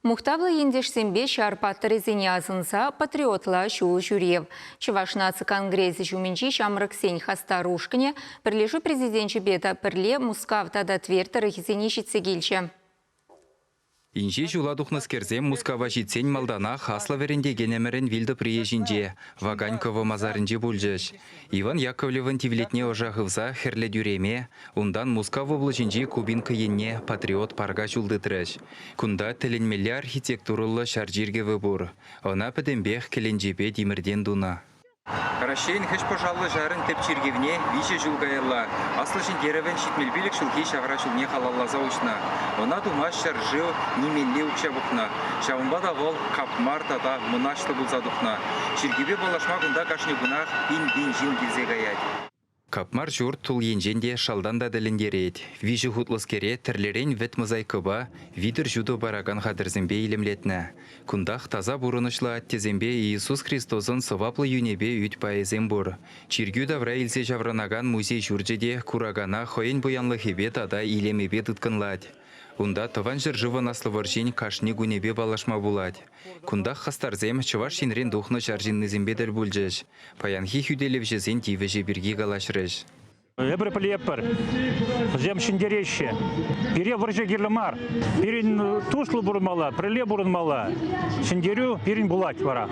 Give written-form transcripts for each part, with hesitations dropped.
Мухтавлы ендешсембе шарпаттыр изіне азынса патриотла шул жүрев. Чываш наци конгресс жуменчи шамрак сень хастарушкіне бірлешу президентші бета бірле Мускавта да Твертер изіне шитсегелші. Инже жуладухны скерзем Мускава житсен малдана хасла веренде генемерен вилді приезжинже, Ваганькова мазарынже бульжеш. Иван Яковлевын тивлетне ожағывза херле дюреме, ундан Мускава облачинже кубинка енне патриот парга жулды трэш. Кунда тіленмелі архитектурылы шаржирге выбор. Она пәдембех келенжепе димірден дуна. Карашейн хыш пожалуй жарын тепчиргевне виже жулгайла. Аслышын деревен шитмелбилік шулхи шавра шулне халалла заучна. Она думаш шаржил немелле укшабухна. Шавымбада вол капмар тада мұнашты бұлзадухна. Ширгебе балашма гунда кашны гунах бин жил гилзе гаять. Капмар журт тул енженде шалдан да дәліндерет. Вижі хутлыскере тірлерен вет мозайкыба, видер жуду бараган хадырзембе илемлетні. Кундах таза бурынышлы аттезембе Иисус Христозын сываплы юнебе үт паезем бур. Чиргю давра илсе жавранаган музей журджеде курагана хоен буянлы хебе тада илемебе тұткынлад. Унда тыван жыржывы наслываржин кашни гунебе балашма булать. Кундах хастарзем чываш шинрен духны жаржинны зембедер бульжеш. Паянхи хюделев жезен тивеже бірге галашреш. Эбір пілеппір, жем шиндереще, пере выржа герлімар, перен тушлы бұрынмала, приле бұрынмала, шиндерю перен булать вара.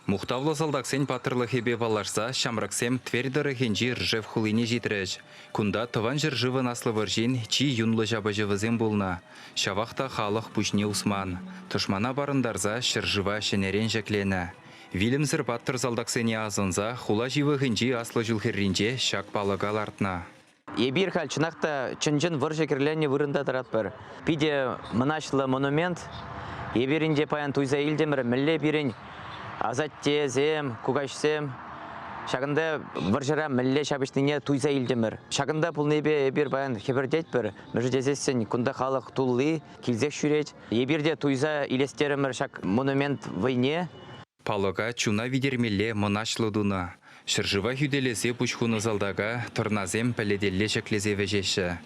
Мухтавлы залдаксен патырлы хебе балашса, шамраксем твердері хенжи ржев хулине житреш. Кунда тыван жыржывы наслываржин чи юнлы жабыжывызем болна. Шавақта халық пүшне усман. Тышмана барындарза шыржыва шенерен жеклені. Вилімзір паттыр залдаксене азынза, хула живы хенжи аслы жылхерринже шак балығал артна. Ебир халчынақта чынжын выржы кірләне вырында таратпыр. Пиде мұнашлы монумент, еберінде паян туйза илдемір мүлле бірін азатте, зем, кугашсем, шағында выржыра мүлле шабыштыне туйза илдемір. Шағында бұл небе ебір баян хебірдет бір, мүрждезесін күнді халық тулы, келзек шүрет. Ебірде туйза илестерімір шақ монумент войне. Палыға чуна видермелле мұнашлы дуна. Шыржыва хүделесе пұшхуны залдага тұрназем пәледелле шеклезе вежеші.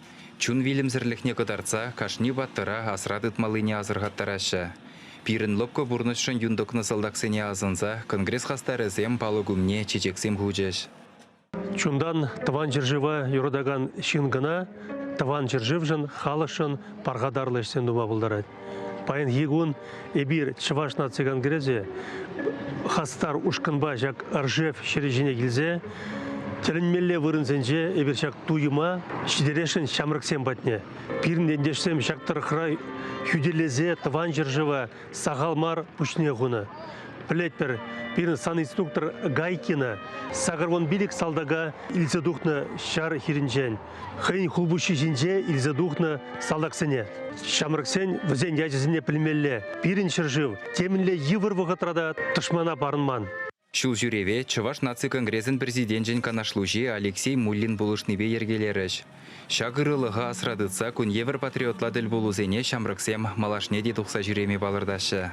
Чун вилімзірлікне қыдарца кашни баттыра асрадыт малыне азырғаттарашы. Пирін лопко бұрнышын юндықны залдақсене азынза конгресс хастарызем палыгумне чечексем хужеш. Чундан тыван жыржыва юрдаган шингына, тыван жыржывжын халышын парғадарлы ішсен дума бұлдарад. Пайын егун эбир чываш наци конгрессе хастар ушкынба жак аржев шережіне келзе, Телінмелле вырынсенже эбир шак туйыма шидерешін шамрыксен батне. Пирін ендешсем шактыр храй хүделезе тыван жыржыва сағалмар пүшне ғуны. Плетпер пирін сан инструктор Гайкина сағырвон билік салдага илзадухны шар хиринжен. Хейн хулбуши жинже илзадухны салдаксене. Шамрыксен візен яжызіне пілмелле. Пирін шыржыв темінле евір вғытрада тышмана барынман. Шул жүреве Чываш наци конгрессен президентжен канашлужи Алексей Муллин булышныбе ергелеріш. Шагырылыға асрадыца күн евр патриотладыл болузене шамрыксем малашне де тұқса жүреме балырдашы.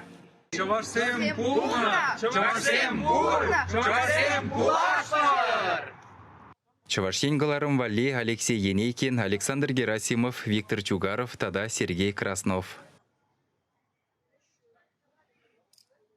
Чывашсем пулна! Чывашсем пулна! Чывашсем пулаштыр! Чывашсен галарым Валли, Алексей Енейкин, Александр Герасимов, Виктор Чугаров, тада Сергей Краснов.